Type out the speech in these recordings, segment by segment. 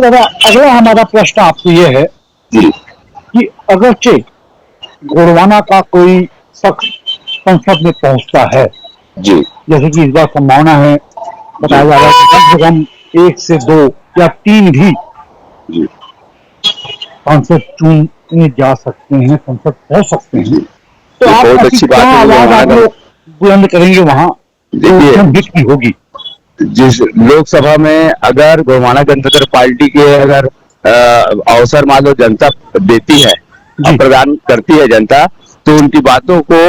दादा, अगला हमारा प्रश्न आपसे ये है जी कि अगरचे गोंडवाना का कोई शख्स संसद में पहुंचता है, जी जैसे कि इस बार संभावना है, बताया जा रहा है कि कम से कम 1 से 2 या 3 भी जी सांसद चुने जा सकते हैं, संसद पहुंच सकते हैं, जी, तो ये आप बहुत ऐसी अच्छी बात क्या है आवाज आप लोग बुलंद करेंगे वहां जो देखिए, हित की होगी? जिस लोकसभा में अगर गोंडवाना गणतंत्र पार्टी के अगर अवसर मान लो जनता देती है और जी प्रदान करती है जनता, तो उनकी बातों को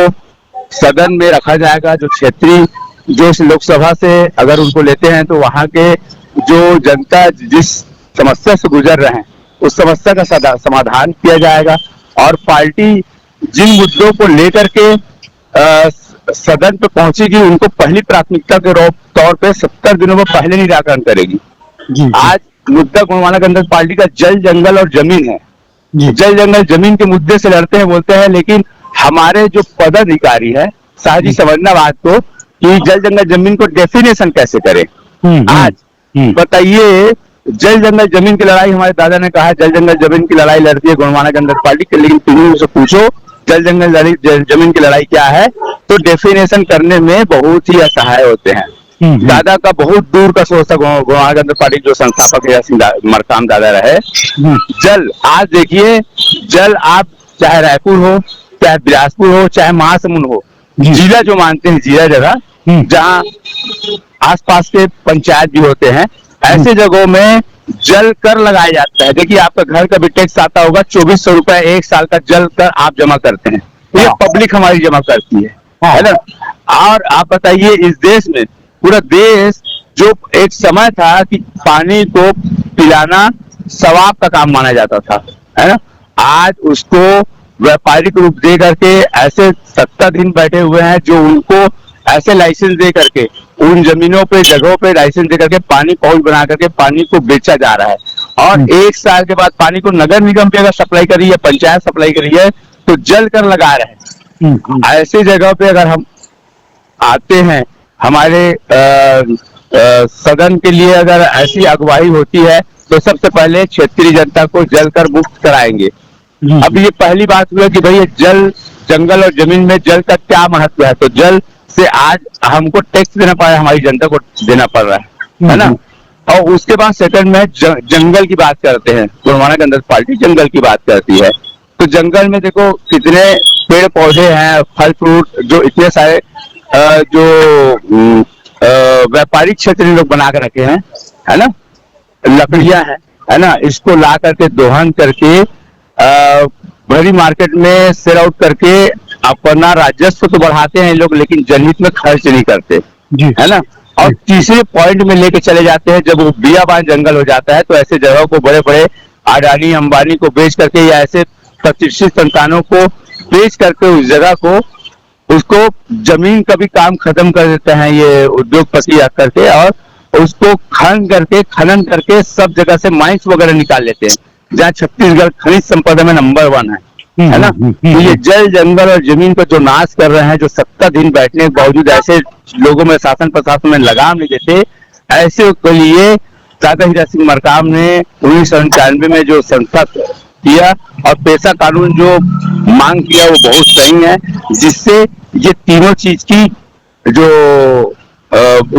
सदन में रखा जाएगा। जो क्षेत्रीय जो इस लोकसभा से अगर उनको लेते हैं तो वहां के जो जनता जिस समस्या से गुजर रहे हैं उस समस्या का समाधान किया जाएगा। और पार्टी जिन मुद्दों को लेकर के सदन पे पहुंचेगी उनको पहली प्राथमिकता के तौर पे 70 दिनों में पहले निराकरण करेगी। जी जी आज मुद्दा गोंडवाना गणतंत्र पार्टी का जल जंगल और जमीन है। जी जल जंगल जमीन के मुद्दे से लड़ते हैं बोलते हैं, लेकिन हमारे जो पदाधिकारी है साहजी समझना बात को कि जल जंगल जमीन को डेफिनेशन कैसे करें। आज बताइए, जल जंगल जमीन की लड़ाई हमारे दादा ने कहा जल जंगल जमीन की लड़ाई लड़ती है गोंडवाना गणतंत्र पार्टी, लेकिन तुम से पूछो जल जंगल जमीन की लड़ाई क्या है, तो डेफिनेशन करने में बहुत ही असहाय होते हैं। दादा का बहुत दूर का सोच था गोंडवाना गणतंत्र पार्टी जो संस्थापक है मरकाम दादा रहे। जल आज देखिए, जल आप चाहे रायपुर हो, चाहे बिलासपुर हो, चाहे महासमुंद हो, जिला जो मानते हैं जिला जगह जहाँ आसपास के पंचायत भी होते हैं, ऐसे जगहों में जल कर लगाया जाता है। देखिए, आपका घर का भी टैक्स आता होगा, 2400 रुपए 1 साल का जल कर आप जमा करते हैं, ये पब्लिक हमारी जमा करती है ना। और आप बताइए, इस देश में पूरा देश जो एक समय था कि पानी को पिलाना सवाब का काम माना जाता था, है ना, आज उसको व्यापारिक रूप दे करके ऐसे 70 दिन बैठे हुए हैं जो उनको ऐसे लाइसेंस दे करके उन जमीनों पे जगहों पे लाइसेंस दे करके पानी पहुंच बना करके पानी को बेचा जा रहा है। और 1 साल के बाद पानी को नगर निगम पे अगर सप्लाई कर रही है, पंचायत सप्लाई कर रही है, तो जल कर लगा रहे हैं। ऐसी जगह पे अगर हम आते हैं, हमारे सदन के लिए अगर ऐसी अगुवाई होती है तो सबसे पहले क्षेत्रीय जनता को जल कर मुक्त कराएंगे। अब ये पहली बात हुई कि भाई जल जंगल और जमीन में जल का क्या महत्व है, तो जल से आज हमको टैक्स देना पड़ रहा है, हमारी जनता को देना पड़ रहा है ना। और उसके बाद सेकंड में जंगल की बात करते हैं, गोंडवाना गणतंत्र पार्टी जंगल की बात करती है, तो जंगल में देखो कितने पेड़ पौधे हैं, फल फ्रूट, जो इतने सारे जो व्यापारिक क्षेत्र लोग बना कर रखे हैं, है ना, लकड़ियां हैं, है ना, इसको ला करके दोहन करके भरी मार्केट में सेल आउट करके अपना राजस्व तो बढ़ाते हैं लोग, लेकिन जनहित में खर्च नहीं करते, है ना। और तीसरे पॉइंट में लेके चले जाते हैं, जब वो बियाबान जंगल हो जाता है तो ऐसे जगहों को बड़े बड़े अडानी अंबानी को बेच करके या ऐसे प्रतिष्ठित संस्थानों को बेच करके उस जगह को उसको जमीन का भी काम खत्म कर देते हैं ये उद्योगपति आकर के, और उसको खनन करके सब जगह से माइंस वगैरह निकाल लेते हैं, जहाँ छत्तीसगढ़ खनिज संपदा में नंबर 1 है ना। तो ये जल जंगल और जमीन पर जो नाश कर रहे हैं, जो 70 दिन बैठने के बावजूद ऐसे लोगों में शासन प्रशासन में लगाम नहीं देते, ऐसे के लिए दादा हीरा सिंह मरकाम ने 1997 में जो संस्था किया और पेशा कानून जो मांग किया वो बहुत सही है, जिससे ये तीनों चीज की जो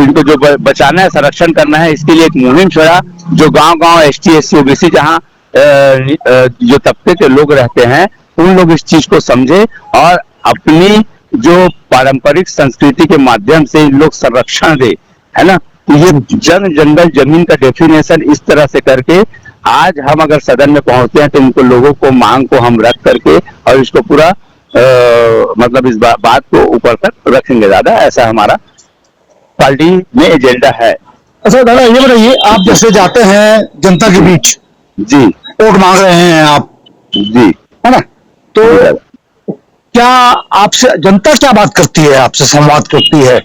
इनको जो बचाना है, संरक्षण करना है, इसके लिए एक मुहिम छड़ा, जो गांव-गांव ST SC OBC जहां जो तबके के लोग रहते हैं उन लोग इस चीज को समझे और अपनी जो पारंपरिक संस्कृति के माध्यम से इन लोग संरक्षण दे, है ना। ये जंगल जमीन का डेफिनेशन इस तरह से करके आज हम अगर सदन में पहुंचते हैं तो इनको लोगों को मांग को हम रख करके और इसको पूरा मतलब इस बात को ऊपर तक रखेंगे दादा, ऐसा हमारा पार्टी में एजेंडा है। अच्छा दादा, ये बताइए, आप जैसे जाते हैं जनता के बीच, जी वोट मांग रहे हैं आप, जी, है ना, तो क्या आपसे जनता क्या बात करती है, आपसे संवाद करती है?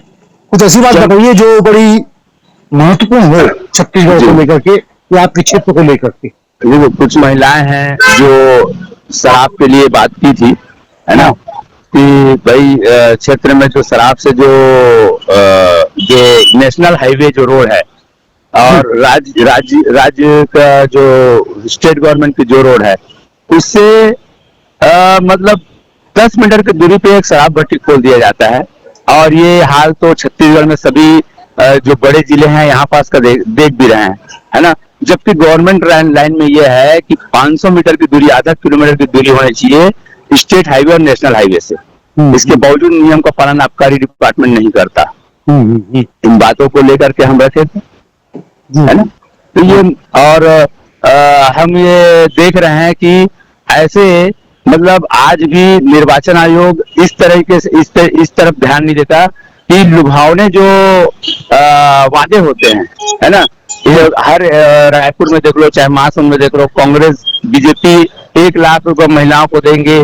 कुछ ऐसी बात बताइए जो बड़ी महत्वपूर्ण हो छत्तीसगढ़ को लेकर के या आपके क्षेत्र को लेकर के। देखो, कुछ महिलाएं हैं जो शराब के लिए बात की थी, है ना, कि भाई क्षेत्र में जो शराब से जो नेशनल हाईवे जो रोड है और राज्य का जो स्टेट गवर्नमेंट की जो रोड है उससे मतलब 10 मीटर की दूरी पे एक शराब भट्टी खोल दिया जाता है। और ये हाल तो छत्तीसगढ़ में सभी जो बड़े जिले हैं यहाँ पास का देख भी रहे हैं, है ना। जबकि गवर्नमेंट लाइन में ये है कि 500 मीटर की दूरी, आधा किलोमीटर की दूरी होनी चाहिए स्टेट हाईवे और नेशनल हाईवे से। इसके बावजूद नियम का पालन आबकारी डिपार्टमेंट नहीं करता। इन बातों को लेकर के हम रखे थे, है ना। तो ये और हम ये देख रहे हैं कि ऐसे मतलब आज भी निर्वाचन आयोग इस तरीके से इस तरफ ध्यान नहीं देता कि लुभावने जो वादे होते हैं, है ना। ये हर रायपुर में देख लो, चाहे महासमुंद में देख लो, कांग्रेस बीजेपी 1 लाख रुपए महिलाओं को देंगे,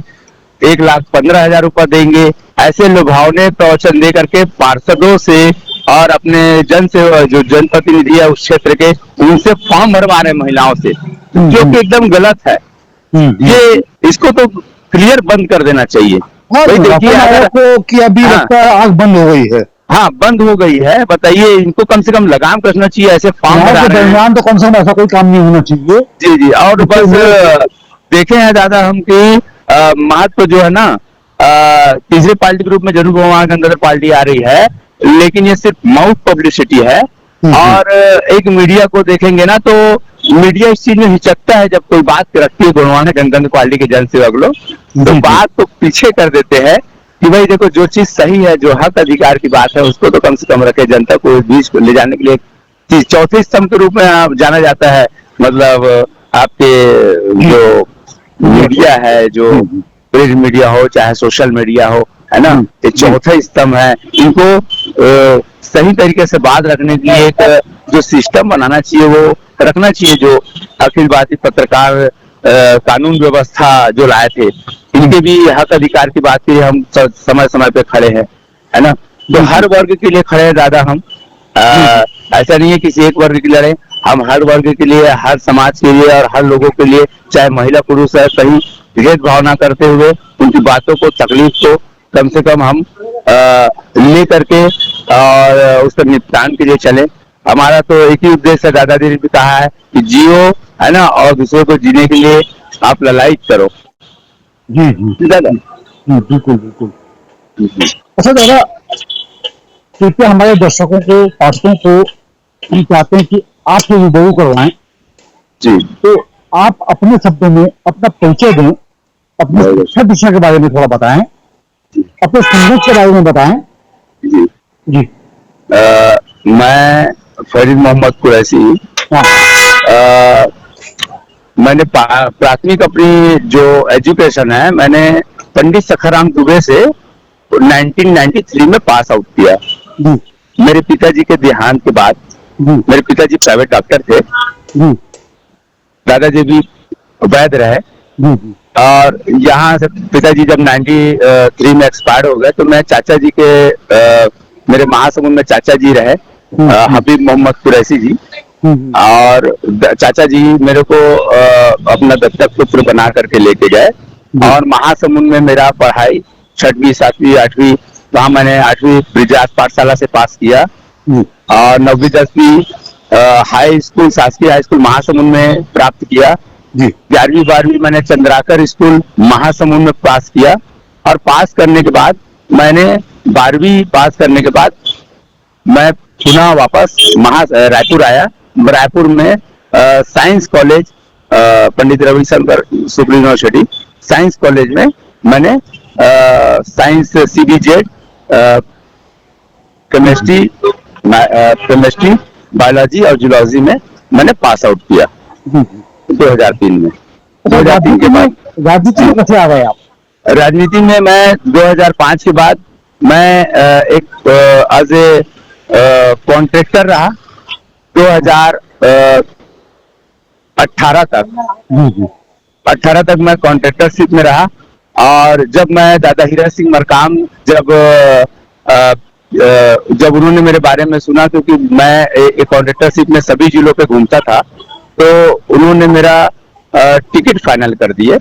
1,15,000 रुपए देंगे, ऐसे लुभावने प्रवचन दे करके पार्षदों से और अपने जो जनप्रतिनिधि है उस क्षेत्र के, उनसे फॉर्म भरवा रहे महिलाओं से, जो कि एकदम गलत है। ये इसको तो क्लियर बंद कर देना चाहिए। भाई देखिए अगर को कि अभी लगता है आग बंद हो गई है। हाँ, बंद हो गई है। बताइए, इनको कम से कम लगाम कसना चाहिए। ऐसे फॉर्म के दरमियान तो कम से कम ऐसा कोई काम नहीं होना चाहिए। जी जी। और बस देखे हैं दादा हम कि महत्व जो है ना, तीसरे पार्टी के रूप में जरूर गोवा के अंदर पार्टी आ रही है, लेकिन ये सिर्फ माउथ पब्लिसिटी है। और एक मीडिया को देखेंगे ना तो मीडिया इस चीज में हिचकता है, जब कोई बात रखती है गोरवाना गणतंत्र पार्टी के जनसेवक लोग, तो बात को पीछे कर देते हैं कि भाई देखो, जो चीज सही है, जो हक अधिकार की बात है, उसको तो कम से कम रखे। जनता को इस बीच ले जाने के लिए चौथे स्तंभ के रूप में जाना जाता है। मतलब आपके जो मीडिया है, जो प्रिंट मीडिया हो चाहे सोशल मीडिया हो, है ना, ये चौथा स्तंभ है। इनको सही तरीके से बात रखने की एक जो सिस्टम बनाना चाहिए वो रखना चाहिए। जो अखिल भारतीय पत्रकार कानून व्यवस्था जो लाए थे, इनके भी हक अधिकार की बात की हम समय समय पे खड़े हैं, है ना। तो हर वर्ग के लिए खड़े हैं दादा हम। ऐसा नहीं है किसी एक वर्ग के लिए लड़े, हम हर वर्ग के लिए, हर समाज के लिए और हर लोगों के लिए, चाहे महिला पुरुष है, कहीं भेदभाव ना करते हुए उनकी बातों को, तकलीफ को कम से कम हम ले करके और उसका निपटान के लिए चले। हमारा तो एक ही उद्देश्य है, दादाजी ने भी कहा है कि जियो, है ना, और दूसरों को जीने के लिए आप ललायत करो। जी जी दादा, बिल्कुल बिल्कुल। अच्छा दादा, कृपया हमारे दर्शकों को, पाठकों को हम चाहते हैं कि आप जो रिव्यू करवाएं जी, तो आप अपने शब्दों में अपना परिचय दें, अपने शिक्षा दिशा के बारे में थोड़ा बताएं, अपने संघर्ष के बारे में बताएं। जी जी। मैं फरीद मोहम्मद कुरैशी। मैंने प्राथमिक अपनी जो एजुकेशन है, मैंने पंडित सखाराम दुबे से 1993 में पास आउट किया। मेरे पिताजी के देहांत के बाद, मेरे पिताजी प्राइवेट डॉक्टर थे, दादाजी भी वैद्य रहे, और यहाँ से पिताजी जब 93 में एक्सपायर हो गए, तो मैं चाचा जी के मेरे महासमुंद में चाचा जी रहे, हबीब मोहम्मद कुरैशी जी, और चाचा जी मेरे को अपना दत्तक पुत्र बना करके लेके गए। और महासमुंद में मेरा पढ़ाई 6वीं 7वीं 8वीं, वहाँ मैंने 8वीं ब्रिजराज पाठशाला से पास किया, और 9वीं 10वीं हाई स्कूल, शासकीय हाई स्कूल महासमुंद में प्राप्त किया। 11वीं 12वीं मैंने चंद्राकर स्कूल महासमुंद में पास किया। और पास करने के बाद मैंने 12वीं पास करने के बाद मैं पुनः वापस रायपुर आया। रायपुर में science college, Pandit Ravishankar Shukla university science college में मैंने साइंस CBZ, केमिस्ट्री, बायोलॉजी और जूलॉजी में मैंने पास आउट किया 2003 में। 2003 के बाद राजनीति में कैसे आ गए आप? राजनीति में मैं 2005 के बाद मैं एक एज ए कॉन्ट्रैक्टर रहा 2018 तक मैं कॉन्ट्रैक्टरशिप में रहा। और जब मैं दादा हीरा सिंह मरकाम जब उन्होंने मेरे बारे में सुना, क्योंकि मैं एक कॉन्ट्रैक्टरशिप में सभी जिलों पे घूमता था, तो उन्होंने मेरा टिकट फाइनल कर दिए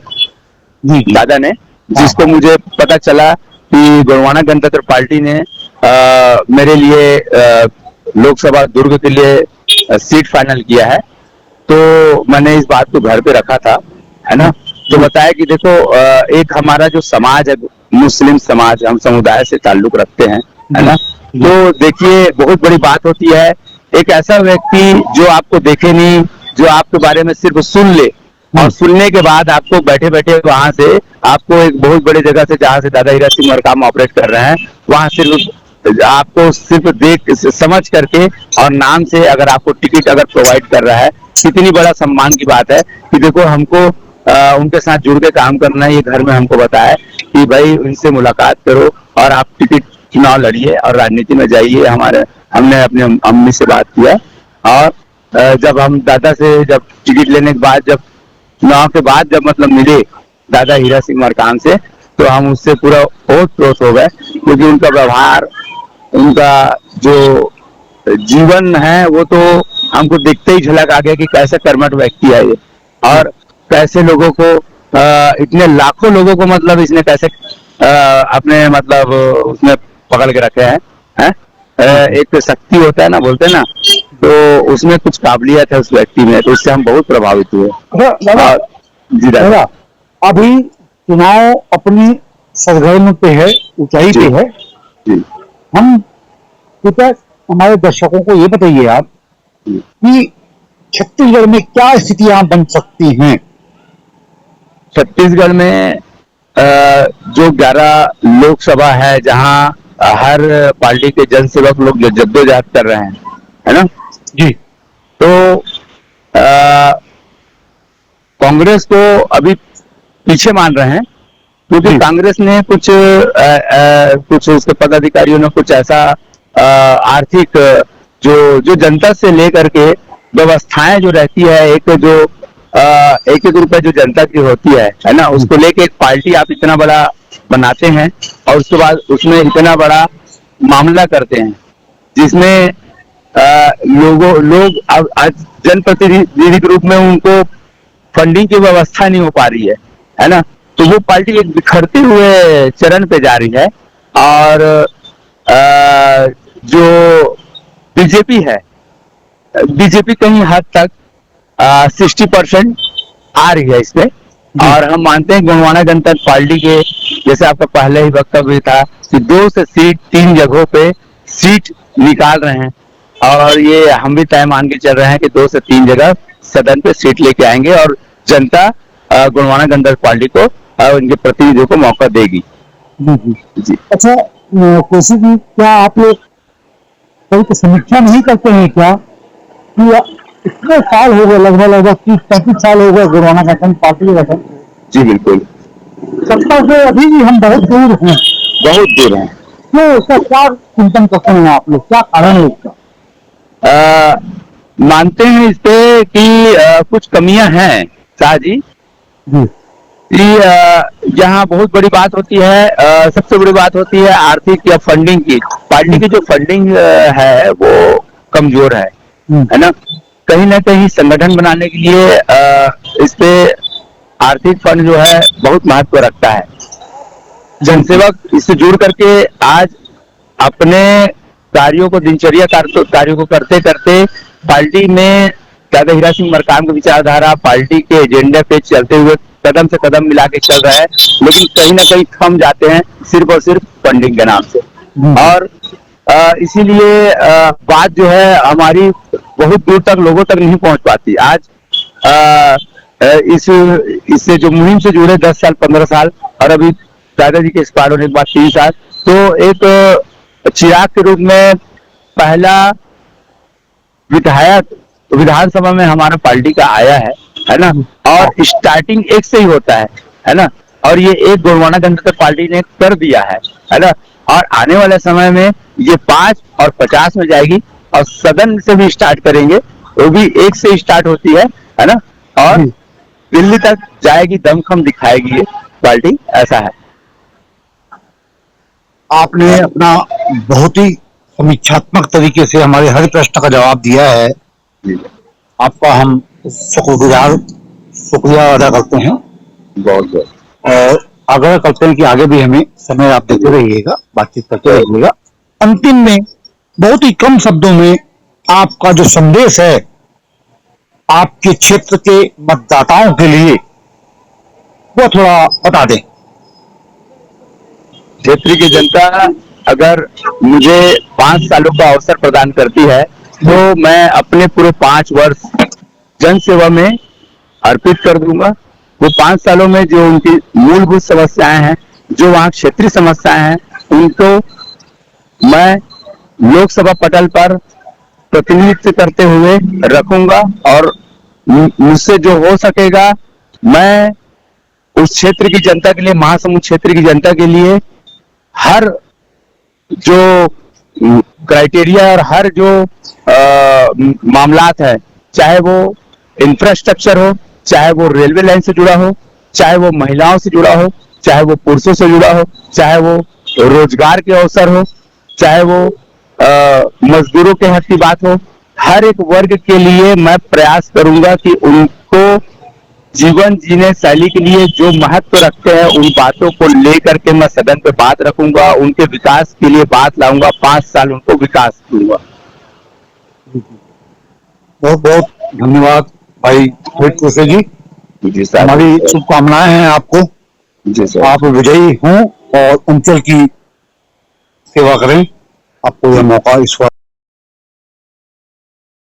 दादा ने, जिसको मुझे पता चला कि गोरवाना गणतंत्र पार्टी ने मेरे लिए लोकसभा दुर्ग के लिए सीट फाइनल किया है। तो मैंने इस बात को घर पे रखा था, है ना। तो बताया कि देखो एक हमारा जो समाज है, मुस्लिम समाज, हम समुदाय से ताल्लुक रखते हैं, है ना। तो देखिए बहुत बड़ी बात होती है, एक ऐसा व्यक्ति जो आपको देखे नहीं, जो आपके बारे में सिर्फ सुन ले, और सुनने के बाद आपको बैठे बैठे वहां से आपको एक बहुत बड़ी जगह से, जहां से दादा हीरा सिंह मरकाम ऑपरेट कर रहे हैं, वहां सिर्फ आपको सिर्फ देख समझ करके और नाम से अगर आपको टिकट अगर प्रोवाइड कर रहा है, कितनी बड़ा सम्मान की बात है कि देखो हमको उनके साथ जुड़ के काम करना है। ये घर में हमको बताया कि भाई उनसे मुलाकात करो और आप टिकट चुनाव लड़िए और राजनीति में जाइए। हमने अपनी अम्मी से बात किया, और जब हम दादा से जब टिकट लेने के बाद, जब चुनाव के बाद जब मतलब मिले दादा हीरा सिंह मरकाम से, तो हम उससे पूरा ओत-प्रोत हो गए, क्योंकि उनका व्यवहार, उनका जो जीवन है, वो तो हमको देखते ही झलक आ गया कि कैसे कर्मठ व्यक्ति है ये, और कैसे लोगों को इतने लाखों लोगों को मतलब इसने कैसे अपने मतलब उसमें पकड़ के रखे हैं। एक शक्ति होता है ना, बोलते हैं ना, तो उसमें कुछ काबिलियत है उस व्यक्ति में, तो उससे हम बहुत प्रभावित हुए। जी दादा, अभी चुनाव अपनी सरगर्म पे है, ऊंचाई पे है। हम कृपया हमारे दर्शकों को ये बताइए आप कि छत्तीसगढ़ में क्या स्थितियां बन सकती हैं। छत्तीसगढ़ में जो 11 लोकसभा है, जहां हर पार्टी के जनसेवक लोग जो जद्दोजहद कर रहे हैं, है ना जी, तो कांग्रेस को अभी पीछे मान रहे हैं, क्योंकि कांग्रेस ने कुछ उसके पदाधिकारियों ने कुछ ऐसा आर्थिक जो जनता से लेकर के व्यवस्थाएं जो रहती है, एक रुपए जो जनता की होती है ना, उसको लेके एक पार्टी आप इतना बड़ा बनाते हैं, और उसके बाद उसमें इतना बड़ा मामला करते हैं, जिसमें लोग आज जनप्रतिनिधि के रूप में उनको फंडिंग की व्यवस्था नहीं हो पा रही है ना। तो वो पार्टी एक बिखरते हुए चरण पे जा रही है, और जो बीजेपी है, बीजेपी कहीं हद तक 60% आ रही है इसमें, और हम मानते हैं गोंडवाना जनता पार्टी के, जैसे आपका पहले ही वक्तव्य था कि 2 से 3 जगहों पे सीट निकाल रहे हैं, और ये हम भी तय मान के चल रहे हैं कि 2 से 3 जगह सदन पे सीट लेके आएंगे, और जनता गोंडवाना जनता पार्टी को उनके प्रतिनिधियों को मौका देगी। जी। अच्छा, कैसे भी क्या आप लोग कोई समीक्षा नहीं करते हैं क्या कि इतने साल हो गए, लगभग 30-35 साल हो गए गोंडवाना गठन पार्टी के गठन। जी बिल्कुल, सत्ता से अभी भी हम बहुत दूर हैं, बहुत दूर हैं। तो उसका क्या चिंतन करते हैं आप लोग, क्या कारण है इसका? मानते हैं इस पे कि कुछ कमियां हैं शाह जी, यहाँ बहुत बड़ी बात होती है, सबसे बड़ी बात होती है आर्थिक या फंडिंग की। पार्टी की जो फंडिंग है वो कमजोर है ना। कहीं ना कहीं संगठन बनाने के लिए इस पे आर्थिक फंड जो है बहुत महत्व रखता है। जनसेवक इससे जुड़ करके आज अपने कार्यों को, दिनचर्या कार्यों को करते करते पार्टी में दादा हीरा सिंह मरकाम की विचारधारा, पार्टी के एजेंडे पे चलते हुए कदम से कदम मिला के चल रहा है, लेकिन कहीं ना कहीं थम जाते हैं सिर्फ और सिर्फ फंडिंग के नाम से। और इसीलिए बात जो है हमारी बहुत दूर तक लोगों तक नहीं पहुंच पाती। आज इससे जो मुहिम से जुड़े 10 साल 15 साल, और अभी दादाजी के एक्सपायर होने के बाद 3 साल, तो एक चिराग के रूप में पहला विधायक विधानसभा में हमारा पार्टी का आया है ना। और स्टार्टिंग एक से ही होता है ना। और ये एक गोंडवाना जनता पार्टी ने कर दिया है ना। और आने वाले समय में ये 5 और 50 में जाएगी, और सदन से भी स्टार्ट करेंगे, वो भी एक से स्टार्ट होती है ना। और दिल्ली तक जाएगी, दमखम दिखाएगी ये पार्टी, ऐसा है। आपने अपना बहुत ही समीक्षात्मक तरीके से हमारे हर प्रश्न का जवाब दिया है। आपका हम शुक्रिया अदा करते हैं बहुत बहुत, और आग्रह करते हैं कि आगे भी हमें समय आप देते रहिएगा, बातचीत करते रहिएगा। अंतिम में बहुत ही कम शब्दों में आपका जो संदेश है आपके क्षेत्र के मतदाताओं के लिए वो थोड़ा बता दें। क्षेत्र की जनता अगर मुझे 5 सालों का अवसर प्रदान करती है तो मैं अपने पूरे 5 वर्ष जन सेवा में अर्पित कर दूंगा। वो 5 सालों में जो उनकी मूलभूत समस्याएं हैं, जो वहाँ क्षेत्रीय समस्याएं हैं, उनको मैं लोकसभा पटल पर प्रतिनिधित्व करते हुए रखूंगा और मुझसे जो हो सकेगा मैं उस क्षेत्र की जनता के लिए, महासमुंद क्षेत्र की जनता के लिए हर जो क्राइटेरिया और हर जो मामलात है, चाहे वो इंफ्रास्ट्रक्चर हो, चाहे वो रेलवे लाइन से जुड़ा हो, चाहे वो महिलाओं से जुड़ा हो, चाहे वो पुरुषों से जुड़ा हो, चाहे वो रोजगार के अवसर हो, चाहे वो मजदूरों के हक की बात हो, हर एक वर्ग के लिए मैं प्रयास करूंगा कि उनको जीवन जीने शैली के लिए जो महत्व रखते हैं उन बातों को लेकर के मैं सदन पे बात रखूंगा, उनके विकास के लिए बात लाऊंगा, 5 साल उनको विकास दूंगा। बहुत बहुत धन्यवाद भाई रोहित कोसे जी। जी सर, हमारी शुभकामनाएं हैं आपको। जी सर, आप विजयी हों और अंचल की सेवा करें। आपको यह मौका इस वक्त